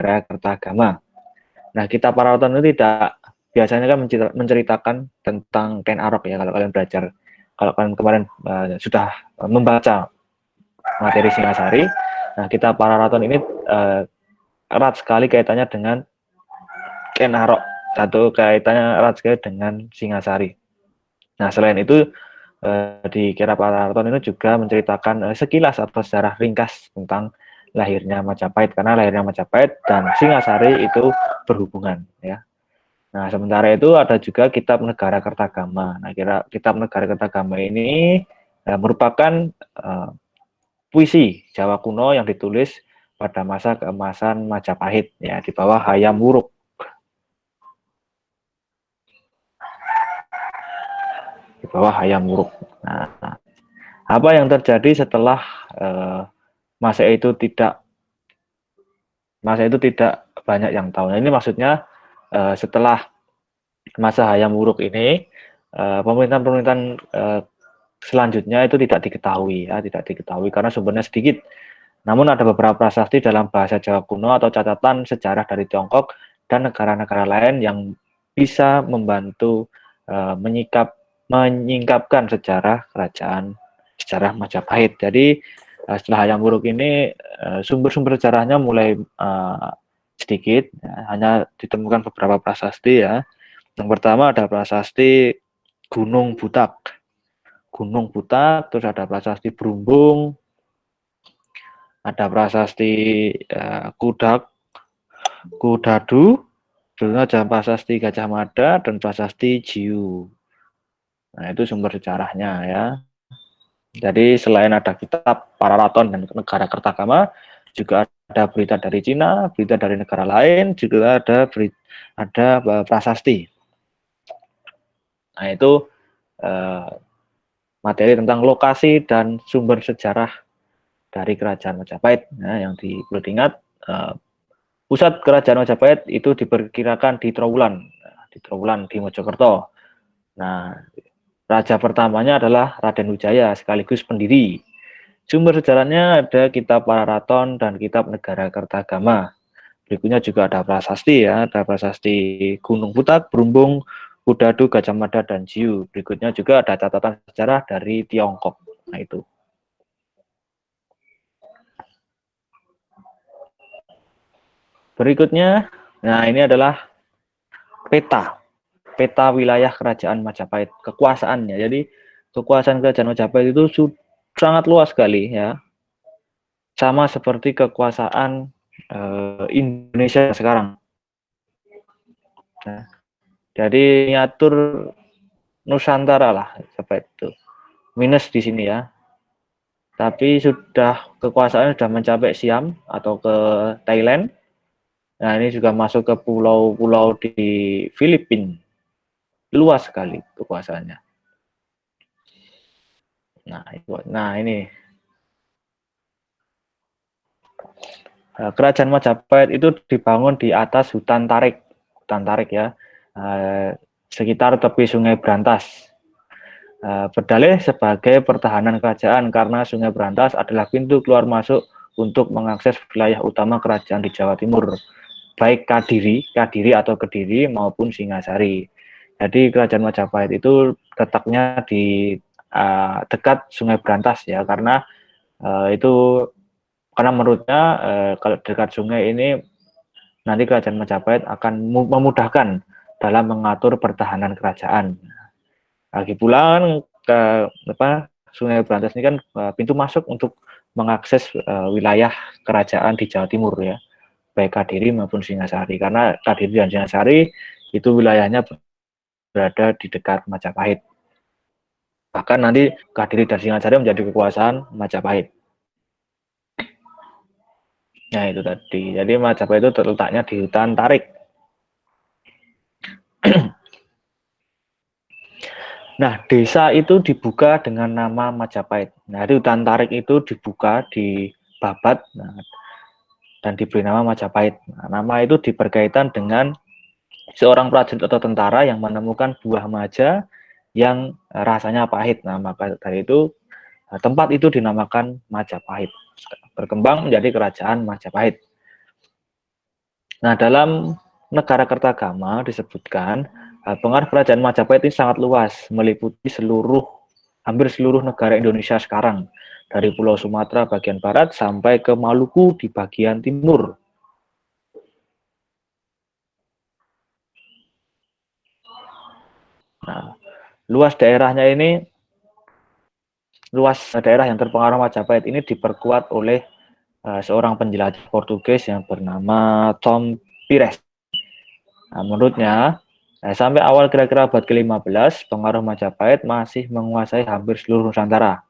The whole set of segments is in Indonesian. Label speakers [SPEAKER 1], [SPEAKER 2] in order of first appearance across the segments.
[SPEAKER 1] Negara Kertagama. Nah, kita para Paraton itu tidak biasanya kan menceritakan tentang Ken Arok ya kalau kalian belajar. Kalau kalian kemarin sudah membaca materi Singasari, nah kita para Paraton ini erat sekali kaitannya dengan Ken Arok atau kaitannya erat sekali dengan Singasari. Nah, selain itu di Kera Paraton itu juga menceritakan sekilas atau secara ringkas tentang lahirnya Majapahit, karena lahirnya Majapahit dan Singasari itu berhubungan ya. Nah, sementara itu ada juga Kitab Negara Kertagama. Nah, Kitab Negara Kertagama ini merupakan puisi Jawa kuno yang ditulis pada masa keemasan Majapahit ya, di bawah Hayam Wuruk. Di bawah Hayam Wuruk. Nah, apa yang terjadi setelah masa itu tidak banyak yang tahu. Nah, ini maksudnya setelah masa Hayam Wuruk ini pemerintahan-pemerintahan selanjutnya itu tidak diketahui ya, tidak diketahui karena sumbernya sedikit. Namun ada beberapa prasasti dalam bahasa Jawa kuno atau catatan sejarah dari Tiongkok dan negara-negara lain yang bisa membantu menyingkapkan sejarah Majapahit. Jadi setelah Hayam Wuruk ini sumber-sumber sejarahnya mulai sedikit, ya, hanya ditemukan beberapa prasasti ya. Yang pertama ada prasasti Gunung Butak. Terus ada prasasti Brumbung, ada prasasti Kudadu, terus ada prasasti Gajah Mada dan prasasti Jiu. Nah, itu sumber sejarahnya ya. Jadi selain ada kitab Pararaton dan Negara Kertagama, juga ada berita dari Cina, berita dari negara lain, juga ada prasasti. Nah, itu materi tentang lokasi dan sumber sejarah dari Kerajaan Majapahit. Nah, yang perlu diingat, pusat Kerajaan Majapahit itu diperkirakan di Trowulan, di Mojokerto. Nah, raja pertamanya adalah Raden Wijaya, sekaligus pendiri. Sumber sejarahnya ada Kitab Pararaton dan Kitab Negara Kertagama. Berikutnya juga ada prasasti ya, ada prasasti Gunung Butak, Brumbung, Kudadu, Gajah Mada, dan Jiu. Berikutnya juga ada catatan sejarah dari Tiongkok. Nah, itu. Berikutnya, nah ini adalah peta wilayah Kerajaan Majapahit, kekuasaannya. Jadi kekuasaan Kerajaan Majapahit itu sangat luas sekali ya, sama seperti kekuasaan Indonesia sekarang. Nah, jadi niatur Nusantara lah seperti itu. Minus di sini ya. Tapi kekuasaan sudah mencapai Siam atau ke Thailand. Nah, ini juga masuk ke pulau-pulau di Filipina. Luas sekali kekuasaannya. Nah, ini Kerajaan Majapahit itu dibangun di atas hutan tarik ya, sekitar tepi Sungai Brantas. Berdalih sebagai pertahanan kerajaan karena Sungai Brantas adalah pintu keluar masuk untuk mengakses wilayah utama kerajaan di Jawa Timur, baik Kadiri atau Kediri maupun Singasari. Jadi Kerajaan Majapahit itu letaknya di dekat Sungai Brantas ya, karena menurutnya kalau dekat sungai ini nanti Kerajaan Majapahit akan memudahkan dalam mengatur pertahanan kerajaan. Lagi pula Sungai Brantas ini kan pintu masuk untuk mengakses wilayah kerajaan di Jawa Timur ya, baik Kadiri maupun Singasari, karena Kadiri dan Singasari itu wilayahnya berada di dekat Majapahit. Bahkan nanti Kadiri dan Singasari menjadi kekuasaan Majapahit. Nah, itu tadi. Jadi Majapahit itu terletaknya di hutan tarik. Nah, desa itu dibuka dengan nama Majapahit. Nah, di hutan tarik itu dibuka, dibabat, dan diberi nama Majapahit. Nah, nama itu diberkaitan dengan seorang prajurit atau tentara yang menemukan buah maja yang rasanya pahit. Nah, maka dari itu tempat itu dinamakan Majapahit. Berkembang menjadi Kerajaan Majapahit. Nah, dalam negara Kertagama disebutkan pengaruh kerajaan Majapahit ini sangat luas, meliputi hampir seluruh negara Indonesia sekarang, dari Pulau Sumatera bagian barat sampai ke Maluku di bagian timur. Nah, luas daerah yang terpengaruh Majapahit ini diperkuat oleh seorang penjelajah Portugis yang bernama Tom Pires. Nah, menurutnya, sampai awal kira-kira abad ke-15, pengaruh Majapahit masih menguasai hampir seluruh Nusantara.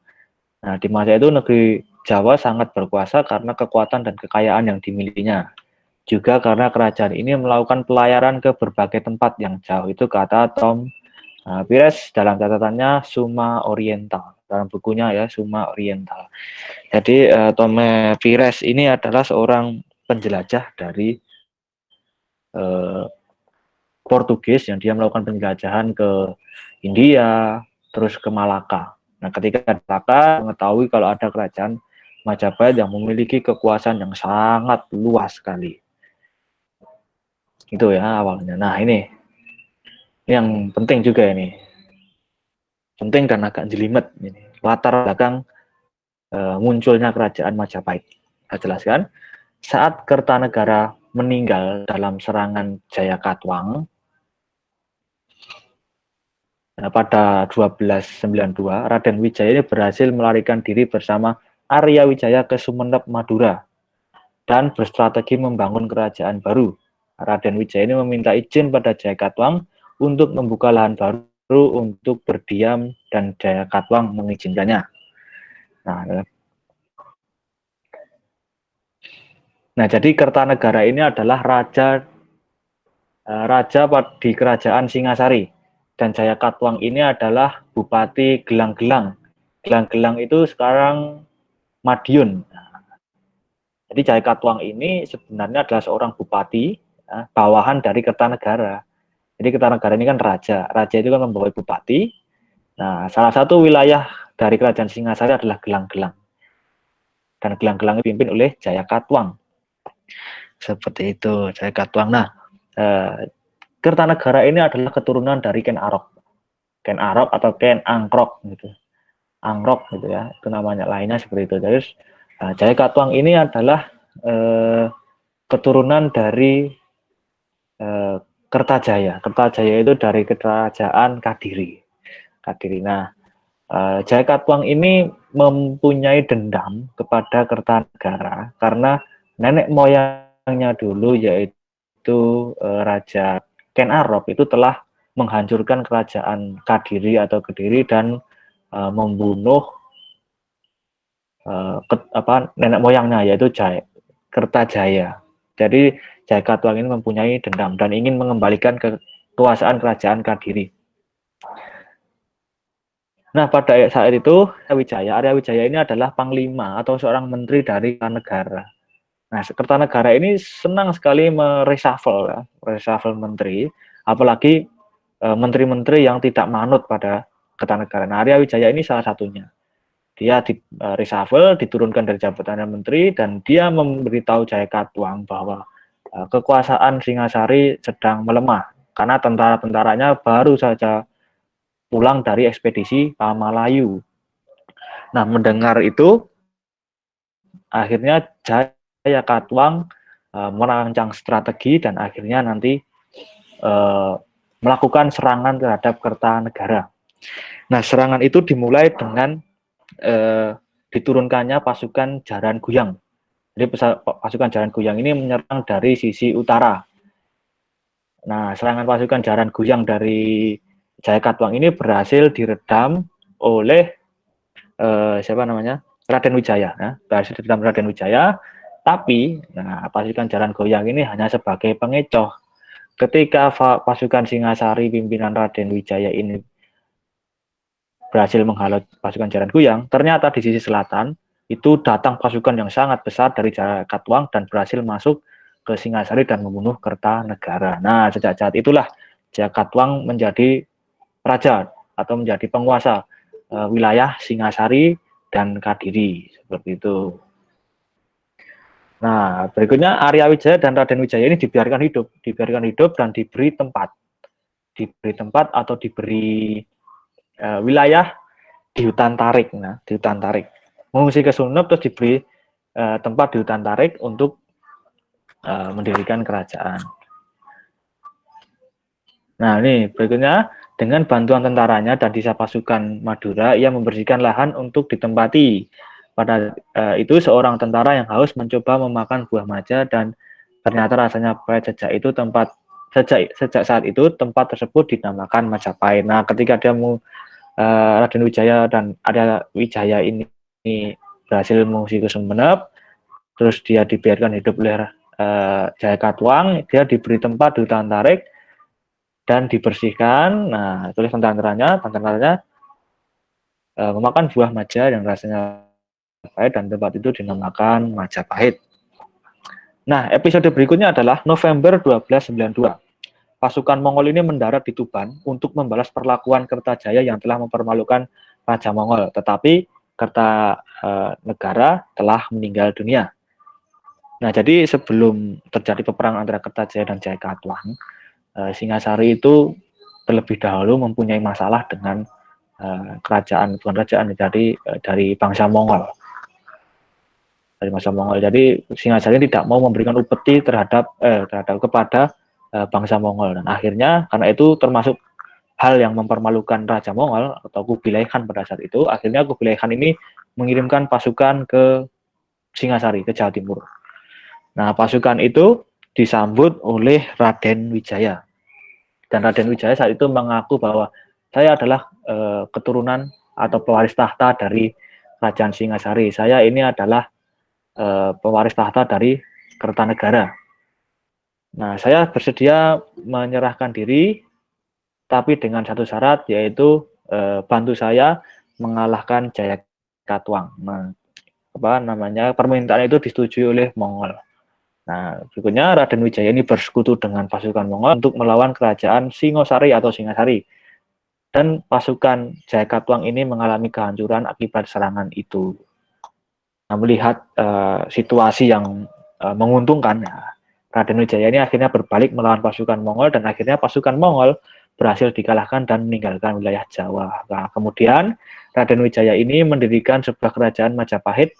[SPEAKER 1] Nah, di masa itu negeri Jawa sangat berkuasa karena kekuatan dan kekayaan yang dimilikinya. Juga karena kerajaan ini melakukan pelayaran ke berbagai tempat yang jauh. Itu kata Tom Pires dalam catatannya Suma Oriental. Dalam bukunya ya, Suma Oriental. Jadi Tom Pires ini adalah seorang penjelajah dari eh, Portugis yang dia melakukan penjelajahan ke India, terus ke Malaka. Nah, ketika di Malaka mengetahui kalau ada kerajaan Majapahit yang memiliki kekuasaan yang sangat luas sekali. Itu ya awalnya. Nah, ini yang penting juga ini. Penting dan agak jelimet ini. Latar belakang munculnya kerajaan Majapahit. Saya jelaskan. Saat Kertanegara meninggal dalam serangan Jayakatwang, pada 1292, Raden Wijaya ini berhasil melarikan diri bersama Arya Wijaya ke Sumeneb, Madura, dan berstrategi membangun kerajaan baru. Raden Wijaya ini meminta izin pada Jayakatwang untuk membuka lahan baru untuk berdiam, dan Jayakatwang mengizinkannya. Nah, jadi Kertanegara ini adalah raja di kerajaan Singasari, dan Jayakatwang ini adalah Bupati Gelang-Gelang. Gelang-Gelang itu sekarang Madiun. Jadi Jayakatwang ini sebenarnya adalah seorang bupati ya, bawahan dari Kertanegara. Jadi Kertanegara ini kan raja. Raja itu kan membawa bupati. Nah, salah satu wilayah dari kerajaan Singasari adalah Gelang-Gelang. Dan Gelang-Gelang dipimpin oleh Jayakatwang. Seperti itu, Jayakatwang. Nah, Kertanegara ini adalah keturunan dari Ken Arok. Ken Arok atau Ken Angkrok gitu. Angrok gitu ya, itu namanya lainnya seperti itu. Terus Jayakatwang ini adalah keturunan dari Kertajaya. Kertajaya itu dari kerajaan Kadiri. Kadiri. Nah, Jayakatwang ini mempunyai dendam kepada Kertanegara karena nenek moyangnya dulu yaitu Raja Ken Arok itu telah menghancurkan kerajaan Kadiri atau Kediri dan membunuh nenek moyangnya yaitu Kertajaya. Jadi Jayakatwang ini mempunyai dendam dan ingin mengembalikan kekuasaan kerajaan Kadiri. Nah, pada saat itu Arya Wijaya ini adalah panglima atau seorang menteri dari negara. Nah, Kertanegara ini senang sekali mereshuffle menteri, apalagi menteri-menteri yang tidak manut pada Kertanegara. Nah, Arya Wijaya ini salah satunya. Dia di reshuffle, diturunkan dari jabatannya menteri, dan dia memberitahu Jayakatwang bahwa kekuasaan Singasari sedang melemah karena tentara-tentaranya baru saja pulang dari ekspedisi Pamalayu. Nah, mendengar itu, akhirnya Jayakatwang merancang strategi dan akhirnya nanti melakukan serangan terhadap Kertanegara. Nah, serangan itu dimulai dengan diturunkannya pasukan Jaran Guyang. Jadi pasukan Jaran Guyang ini menyerang dari sisi utara. Nah, serangan pasukan Jaran Guyang dari Jayakatwang ini berhasil diredam oleh siapa namanya? Raden Wijaya. Ya. Berhasil diredam Raden Wijaya, tapi pasukan Jaran Goyang ini hanya sebagai pengecoh. Ketika pasukan Singasari pimpinan Raden Wijaya ini berhasil menghalau pasukan Jaran Goyang, ternyata di sisi selatan itu datang pasukan yang sangat besar dari Jayakatwang dan berhasil masuk ke Singasari dan membunuh Kertanegara. Nah, sejak saat itulah Jayakatwang menjadi raja atau menjadi penguasa wilayah Singasari dan Kadiri, seperti itu. Nah, berikutnya Arya Wijaya dan Raden Wijaya ini dibiarkan hidup dan diberi tempat atau diberi wilayah di hutan tarik. Nah, di hutan tarik. Mengungsi ke Sumeneb terus diberi tempat di hutan tarik untuk mendirikan kerajaan. Nah, ini berikutnya dengan bantuan tentaranya dan disa pasukan Madura, ia membersihkan lahan untuk ditempati. Pada itu seorang tentara yang haus mencoba memakan buah maja dan ternyata rasanya pahit. Sejak saat itu tempat tersebut dinamakan Majapahit. Nah, ketika dia Raden Wijaya dan Arya Wijaya ini berhasil mengungsi ke Sumeneb, terus dia dibiarkan hidup oleh Jaya Katuang, dia diberi tempat di hutan tarik dan dibersihkan. Nah, tulis tentaranya memakan buah maja yang rasanya pahit dan tempat itu dinamakan Majapahit. Nah, episode berikutnya adalah November 1292. Pasukan Mongol ini mendarat di Tuban untuk membalas perlakuan Kertajaya yang telah mempermalukan Raja Mongol. Tetapi Kertanegara telah meninggal dunia. Nah, jadi sebelum terjadi peperangan antara Kertajaya dan Jaya Katuang, Singasari itu terlebih dahulu mempunyai masalah dengan bukan kerajaan, jadi dari bangsa Mongol. Dari masa Mongol. Jadi Singasari tidak mau memberikan upeti kepada bangsa Mongol, dan akhirnya karena itu termasuk hal yang mempermalukan Raja Mongol atau Kubilai Khan pada saat itu, akhirnya Kubilai Khan ini mengirimkan pasukan ke Singasari, ke Jawa Timur. Nah, pasukan itu disambut oleh Raden Wijaya. Dan Raden Wijaya saat itu mengaku bahwa saya adalah keturunan atau pewaris tahta dari Kerajaan Singasari. Saya ini adalah pewaris tahta dari Kertanegara. Nah, saya bersedia menyerahkan diri, tapi dengan satu syarat, yaitu bantu saya mengalahkan Jaya Katuang. Nah, permintaan itu disetujui oleh Mongol. Nah, berikutnya Raden Wijaya ini bersekutu dengan pasukan Mongol untuk melawan kerajaan Singosari atau Singasari. Dan pasukan Jaya Katuang ini mengalami kehancuran akibat serangan itu. Nah, melihat situasi yang menguntungkan, ya, Raden Wijaya ini akhirnya berbalik melawan pasukan Mongol dan akhirnya pasukan Mongol berhasil dikalahkan dan meninggalkan wilayah Jawa. Nah, kemudian Raden Wijaya ini mendirikan sebuah kerajaan Majapahit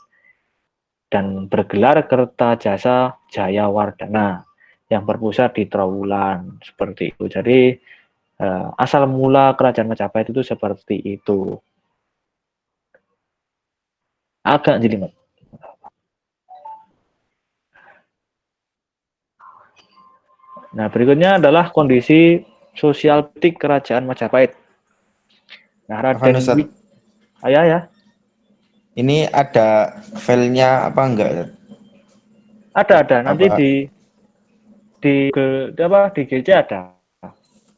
[SPEAKER 1] dan bergelar Kertajasa Jayawardhana yang berpusat di Trowulan, seperti itu. Jadi asal mula kerajaan Majapahit itu seperti itu. Agak jelimet. Nah, berikutnya adalah kondisi sosial politik kerajaan Majapahit. Nah,
[SPEAKER 2] Afan
[SPEAKER 1] Raden
[SPEAKER 2] Ustadz,
[SPEAKER 1] ya.
[SPEAKER 2] ini ada filenya apa enggak?
[SPEAKER 1] Ada. Nanti
[SPEAKER 2] Apa?
[SPEAKER 1] di GC ada.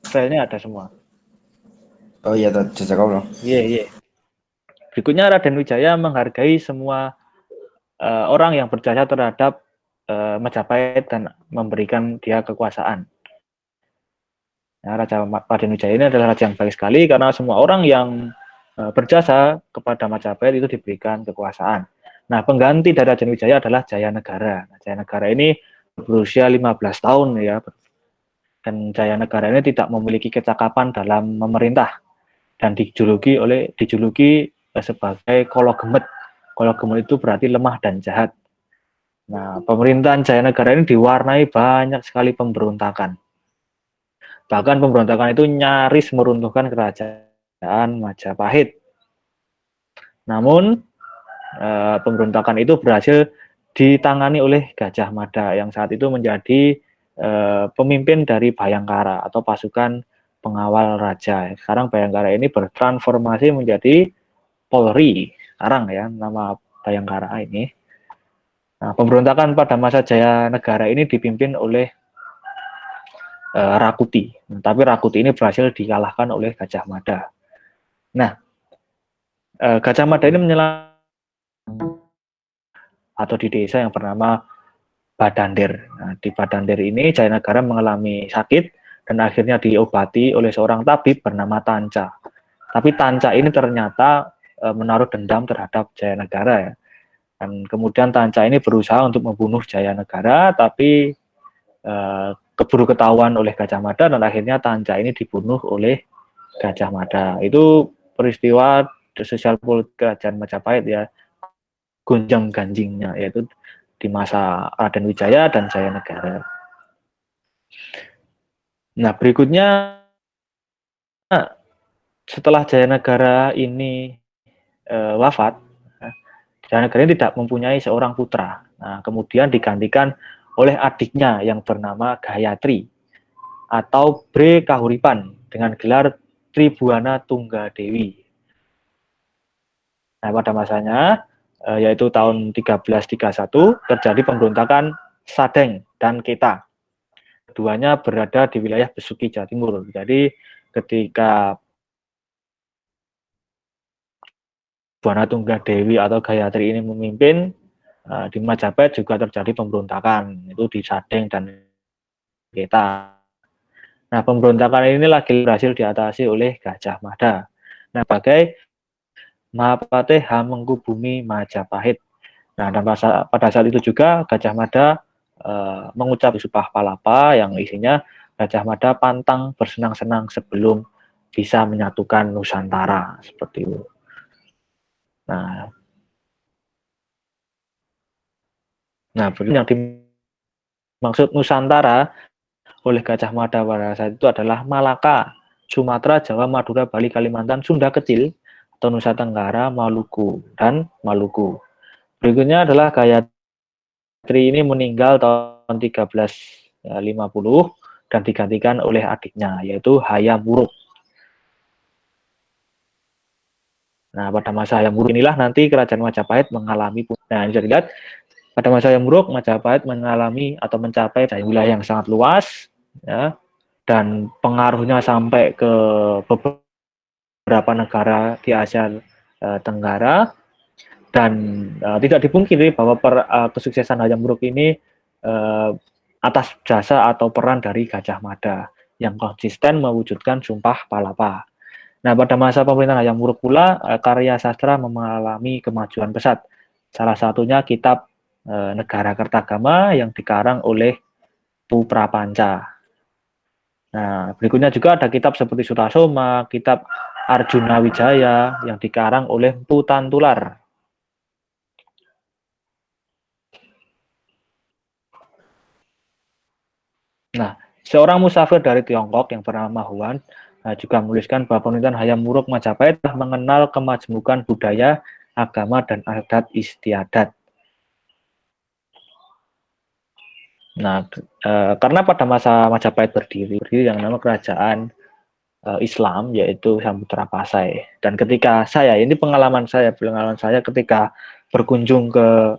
[SPEAKER 1] Filenya ada semua.
[SPEAKER 2] Oh iya, jazakallah.
[SPEAKER 1] Iya. Berikutnya Raden Wijaya menghargai semua orang yang berjasa terhadap Majapahit dan memberikan dia kekuasaan. Nah, Raden Wijaya ini adalah raja yang baik sekali karena semua orang yang berjasa kepada Majapahit itu diberikan kekuasaan. Nah, pengganti dari Raden Wijaya adalah Jayanegara. Nah, Jayanegara ini berusia 15 tahun ya. Dan Jayanegara ini tidak memiliki kecakapan dalam memerintah dan dijuluki sebagai Kolo Gemet. Kolo Gemet itu berarti lemah dan jahat. Nah, pemerintahan Jayanegara ini diwarnai banyak sekali pemberontakan. Bahkan pemberontakan itu nyaris meruntuhkan kerajaan Majapahit. Namun pemberontakan itu berhasil ditangani oleh Gajah Mada yang saat itu menjadi pemimpin dari Bhayangkara atau pasukan pengawal raja. Sekarang Bhayangkara ini bertransformasi menjadi Polri. Sekarang ya nama Bhayangkara ini. Nah, pemberontakan pada masa Jayanegara ini dipimpin oleh Rakuti. Tapi Rakuti ini berhasil dikalahkan oleh Gajah Mada. Nah, Gajah Mada ini menyelam atau di desa yang bernama Badandir. Nah, di Badandir ini Jayanegara mengalami sakit dan akhirnya diobati oleh seorang tabib bernama Tanca. Tapi Tanca ini ternyata menaruh dendam terhadap Jayanegara ya. Dan kemudian Tanca ini berusaha untuk membunuh Jayanegara, tapi keburu ketahuan oleh Gajah Mada dan akhirnya Tanca ini dibunuh oleh Gajah Mada. Itu peristiwa sosial politik kerajaan Majapahit ya, gonjang ganjingnya, yaitu di masa Raden Wijaya dan Jayanegara. Nah, berikutnya setelah Jayanegara ini wafat, Jayanegara ini tidak mempunyai seorang putra. Nah, kemudian digantikan oleh adiknya yang bernama Gayatri atau Bre Kahuripan dengan gelar Tribuana Tunggadewi. Nah, pada masanya yaitu tahun 1331 terjadi pemberontakan Sadeng dan Keta. Keduanya berada di wilayah Besuki, Jawa Timur. Jadi ketika Buana Tunggadewi atau Gayatri ini memimpin, di Majapahit juga terjadi pemberontakan, itu di Sadeng dan Keta. Nah, pemberontakan ini lagi berhasil diatasi oleh Gajah Mada. Nah, sebagai Mahapatih Hamengkubumi Majapahit. Nah, dan pada saat itu juga Gajah Mada mengucap Sumpah Palapa yang isinya Gajah Mada pantang bersenang-senang sebelum bisa menyatukan Nusantara, seperti itu. Nah, yang dimaksud Nusantara oleh Gajah Mada pada saat itu adalah Malaka, Sumatera, Jawa, Madura, Bali, Kalimantan, Sunda Kecil, atau Nusa Tenggara, Maluku, dan Maluku. Berikutnya adalah Gayatri ini meninggal tahun 1350 dan digantikan oleh adiknya, yaitu Hayam Wuruk. Nah, pada masa Hayam Wuruk inilah nanti kerajaan Majapahit mengalami, nah bisa dilihat, pada masa Hayam Wuruk, Majapahit mengalami atau mencapai wilayah yang sangat luas, ya, dan pengaruhnya sampai ke beberapa negara di Asia Tenggara, dan tidak dipungkiri bahwa kesuksesan Hayam Wuruk ini atas jasa atau peran dari Gajah Mada yang konsisten mewujudkan Sumpah Palapa. Nah, pada masa pemerintahan Hayam Wuruk pula, karya sastra mengalami kemajuan pesat. Salah satunya kitab Negara Kertagama yang dikarang oleh Pu Prapanca. Nah, berikutnya juga ada kitab seperti Sutasoma, kitab Arjuna Wijaya yang dikarang oleh Pu Tantular. Nah, seorang musafir dari Tiongkok yang bernama Huan juga menuliskan bahwa pemerintahan Hayam Wuruk Majapahit telah mengenal kemajemukan budaya, agama, dan adat istiadat. Nah, karena pada masa Majapahit berdiri yang nama kerajaan Islam, yaitu Samudra Pasai. Dan ketika ini pengalaman saya ketika berkunjung ke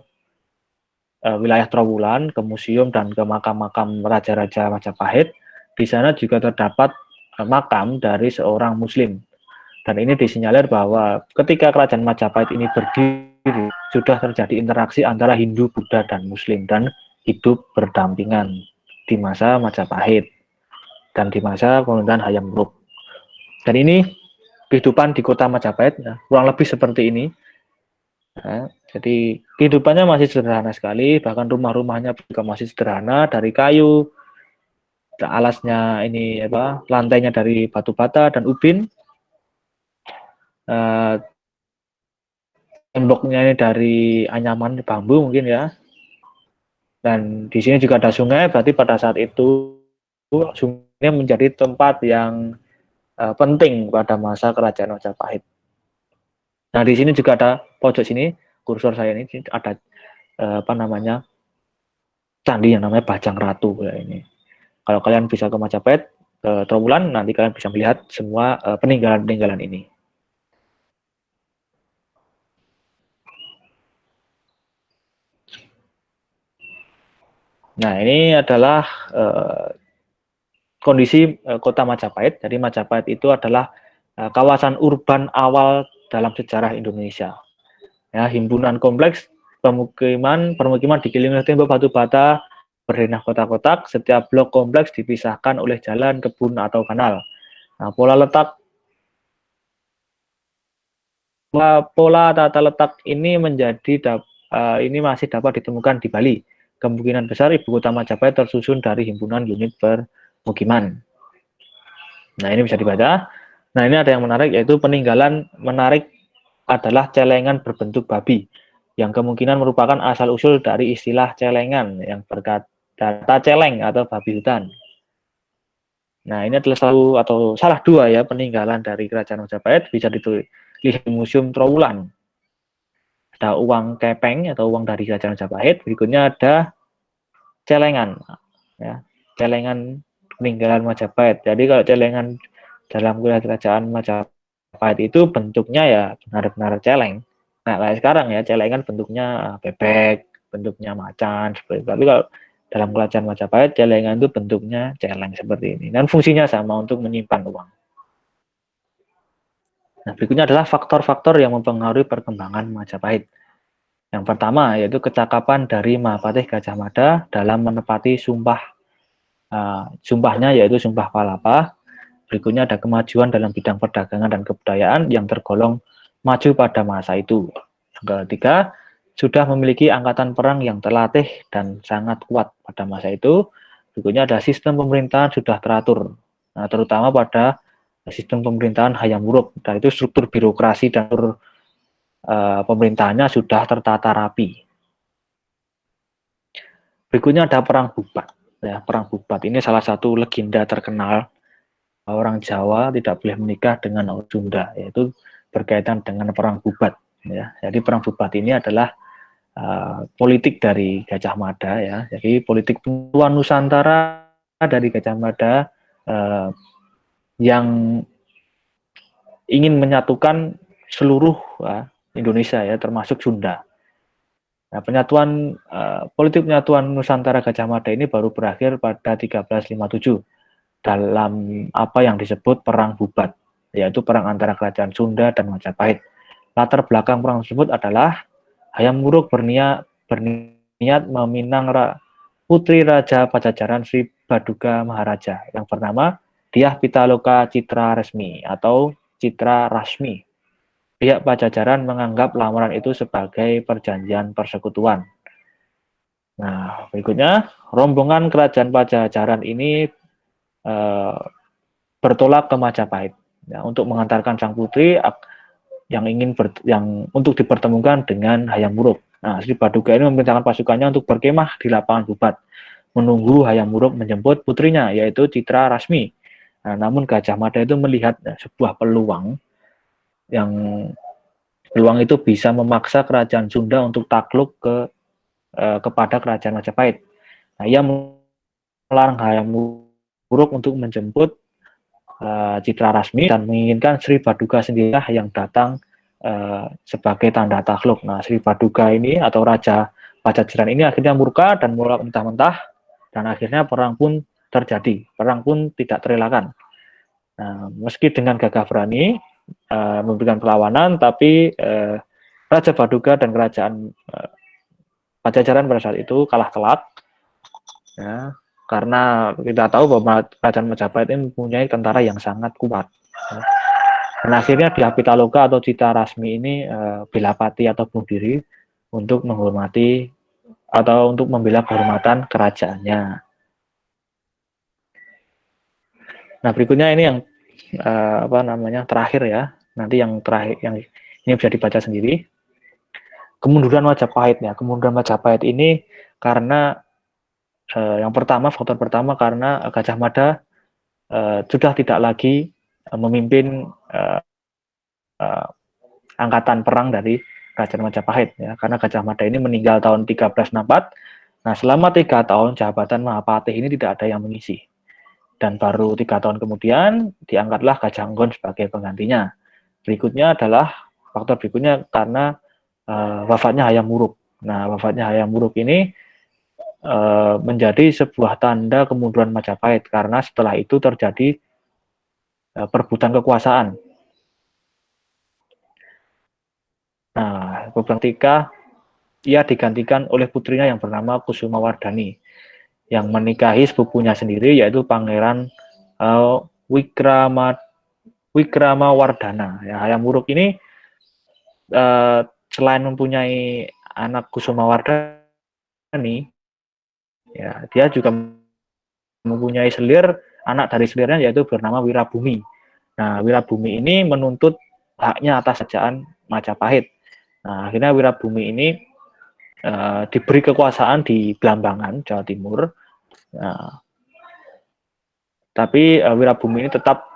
[SPEAKER 1] wilayah Trowulan, ke museum dan ke makam-makam raja-raja Majapahit, di sana juga terdapat makam dari seorang Muslim. Dan ini disinyalir bahwa ketika kerajaan Majapahit ini berdiri, sudah terjadi interaksi antara Hindu, Buddha, dan Muslim, dan hidup berdampingan di masa Majapahit dan di masa pemerintahan Hayam Wuruk. Dan ini kehidupan di kota Majapahit kurang lebih seperti ini. Nah, jadi kehidupannya masih sederhana sekali, bahkan rumah-rumahnya juga masih sederhana dari kayu, alasnya ini lantainya dari batu bata dan ubin, temboknya ini dari anyaman bambu mungkin ya. Dan di sini juga ada sungai, berarti pada saat itu sungai menjadi tempat yang penting pada masa kerajaan Majapahit. Nah, di sini juga ada pojok sini, kursor saya ini ada candi yang namanya Bajang Ratu ya ini. Kalau kalian bisa ke Majapahit, ke Trowulan, nanti kalian bisa melihat semua peninggalan-peninggalan ini. Nah, ini adalah kondisi kota Majapahit. Jadi Majapahit itu adalah kawasan urban awal dalam sejarah Indonesia. Ya, himpunan kompleks permukiman dikelilingi tembok batu bata berdenah kotak-kotak. Setiap blok kompleks dipisahkan oleh jalan, kebun, atau kanal. Nah, pola tata letak ini menjadi ini masih dapat ditemukan di Bali. Kemungkinan besar ibu kota Majapahit tersusun dari himpunan unit permukiman. Nah, ini bisa dibaca. Nah, ini ada yang menarik, yaitu peninggalan menarik adalah celengan berbentuk babi, yang kemungkinan merupakan asal-usul dari istilah celengan yang berkata celeng atau babi hutan. Nah, ini adalah salah dua ya peninggalan dari Kerajaan Majapahit, bisa dilihat di Museum Trowulan. Ada uang kepeng atau uang dari Kerajaan Majapahit, berikutnya ada celengan, ya, celengan peninggalan Majapahit. Jadi kalau celengan dalam Kerajaan Majapahit itu bentuknya ya benar-benar celeng. Nah, kayak sekarang ya, celengan bentuknya bebek, bentuknya macan, seperti itu. Tapi kalau dalam Kerajaan Majapahit, celengan itu bentuknya celeng seperti ini. Dan fungsinya sama, untuk menyimpan uang. Nah, berikutnya adalah faktor-faktor yang mempengaruhi perkembangan Majapahit. Yang pertama yaitu kecakapan dari Mahapatih Gajah Mada dalam menepati sumpahnya, yaitu Sumpah Palapa. Berikutnya ada kemajuan dalam bidang perdagangan dan kebudayaan yang tergolong maju pada masa itu. Yang ketiga, sudah memiliki angkatan perang yang terlatih dan sangat kuat pada masa itu. Berikutnya ada sistem pemerintahan sudah teratur, nah, terutama pada sistem pemerintahan Hayam Wuruk. Dan itu struktur birokrasi dan pemerintahannya sudah tertata rapi. Berikutnya ada Perang Bubat. Ya, Perang Bubat ini salah satu legenda terkenal. Orang Jawa tidak boleh menikah dengan orang Sunda, yaitu berkaitan dengan Perang Bubat. Ya, jadi Perang Bubat ini adalah politik dari Gajah Mada, ya. Jadi politik tuan Nusantara dari Gajah Mada yang ingin menyatukan seluruh Indonesia, ya, termasuk Sunda. Nah, politik penyatuan Nusantara Gajah Mada ini baru berakhir pada 1357 dalam apa yang disebut Perang Bubat, yaitu perang antara Kerajaan Sunda dan Majapahit. Latar belakang perang tersebut adalah Hayam Wuruk berniat meminang putri Raja Pajajaran Sri Baduga Maharaja yang bernama Dyah Pitaloka Citra Resmi atau Citra Rasmi. Pihak Pajajaran menganggap lamaran itu sebagai perjanjian persekutuan. Nah, berikutnya, rombongan kerajaan Pajajaran ini bertolak ke Majapahit, ya, untuk mengantarkan sang putri yang untuk dipertemukan dengan Hayam Wuruk. Nah, Sri Baduga ini memerintahkan pasukannya untuk berkemah di lapangan Bubat, menunggu Hayam Wuruk menjemput putrinya, yaitu Citra Rasmi. Nah, namun Gajah Mada itu melihat sebuah peluang itu bisa memaksa kerajaan Sunda untuk takluk kepada kerajaan Majapahit. Nah, ia melarang Hayam Wuruk untuk menjemput Citra Rasmi dan menginginkan Sri Baduga sendiri yang datang sebagai tanda takluk. Nah, Sri Baduga ini atau Raja Pajajaran ini akhirnya murka dan menolak mentah-mentah, dan akhirnya perang pun terjadi. Perang pun tidak terelakkan. Nah, meski dengan gagah berani memberikan perlawanan, tapi Raja Baduga dan kerajaan Pajajaran pada saat itu kalah telak, ya, karena kita tahu bahwa kerajaan Majapahit ini mempunyai tentara yang sangat kuat. Ya. Dan akhirnya Dyah Pitaloka atau Citra Rasmi ini bela pati atau bunuh diri untuk menghormati atau untuk membela kehormatan kerajaannya. Nah, berikutnya ini yang terakhir ya. Nanti yang terakhir yang ini bisa dibaca sendiri. Kemunduran Majapahit ya. Kemunduran Majapahit ini karena faktor pertama karena Gajah Mada sudah tidak lagi memimpin angkatan perang dari Kerajaan Majapahit, ya, karena Gajah Mada ini meninggal tahun 1364. Nah, selama 3 tahun jabatan Mahapatih ini tidak ada yang mengisi, dan baru 3 tahun kemudian diangkatlah Gajah Enggon sebagai penggantinya. Faktor berikutnya karena wafatnya Hayam Wuruk. Nah, wafatnya Hayam Wuruk ini menjadi sebuah tanda kemunduran Majapahit, karena setelah itu terjadi perebutan kekuasaan. Nah, ketika ia digantikan oleh putrinya yang bernama Kusuma Wardani, yang menikahi sepupunya sendiri, yaitu Pangeran Wikramawardhana. Ya, Hayam Wuruk ini selain mempunyai anak Kusumawardhani, ya dia juga mempunyai selir, anak dari selirnya yaitu bernama Wirabumi. Nah, Wirabumi ini menuntut haknya atas kerajaan Majapahit. Nah, akhirnya Wirabumi ini diberi kekuasaan di Blambangan, Jawa Timur. Nah, tapi Wirabumi ini tetap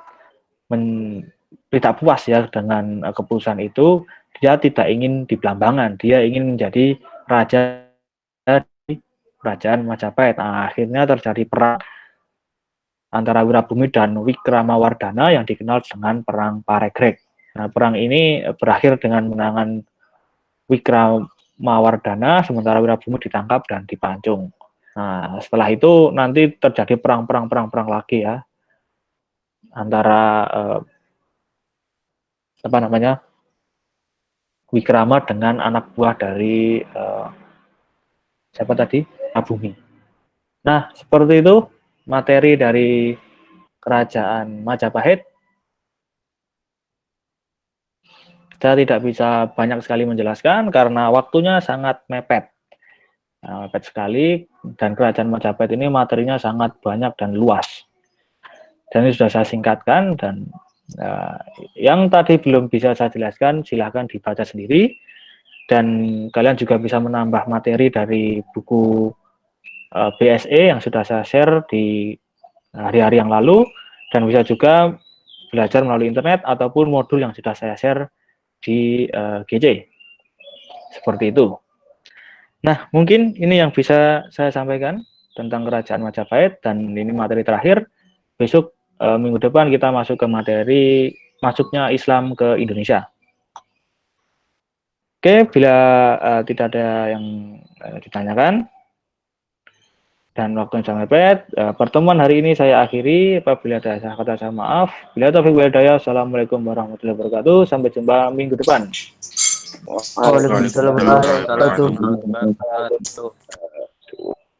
[SPEAKER 1] tidak puas ya dengan keputusan itu. Dia tidak ingin di Blambangan, dia ingin menjadi raja di kerajaan Majapahit. Nah, akhirnya terjadi perang antara Wirabumi dan Wikramawardhana yang dikenal dengan Perang Paregreg. Nah, perang ini berakhir dengan menangan Wikramawardhana, sementara Wirabumi ditangkap dan dipancung. Nah, setelah itu nanti terjadi perang lagi ya antara Wikrama dengan anak buah dari siapa tadi? Abumi. Nah, seperti itu materi dari kerajaan Majapahit. Saya tidak bisa banyak sekali menjelaskan karena waktunya sangat mepet. Mepet sekali, dan kerajaan Majapahit ini materinya sangat banyak dan luas. Dan ini sudah saya singkatkan, dan yang tadi belum bisa saya jelaskan silahkan dibaca sendiri, dan kalian juga bisa menambah materi dari buku BSE yang sudah saya share di hari-hari yang lalu, dan bisa juga belajar melalui internet ataupun modul yang sudah saya share di GC. Seperti itu. Nah, mungkin ini yang bisa saya sampaikan tentang kerajaan Majapahit, dan ini materi terakhir. Besok minggu depan kita masuk ke materi masuknya Islam ke Indonesia. Oke, bila tidak ada yang ditanyakan dan waktunya sudah mepet, pertemuan hari ini saya akhiri. Apabila ada salah kata saya maaf. Bila taufiq wal hidayah, assalamualaikum warahmatullahi wabarakatuh. Sampai jumpa minggu depan.
[SPEAKER 3] Waalaikumsalam warahmatullahi wabarakatuh.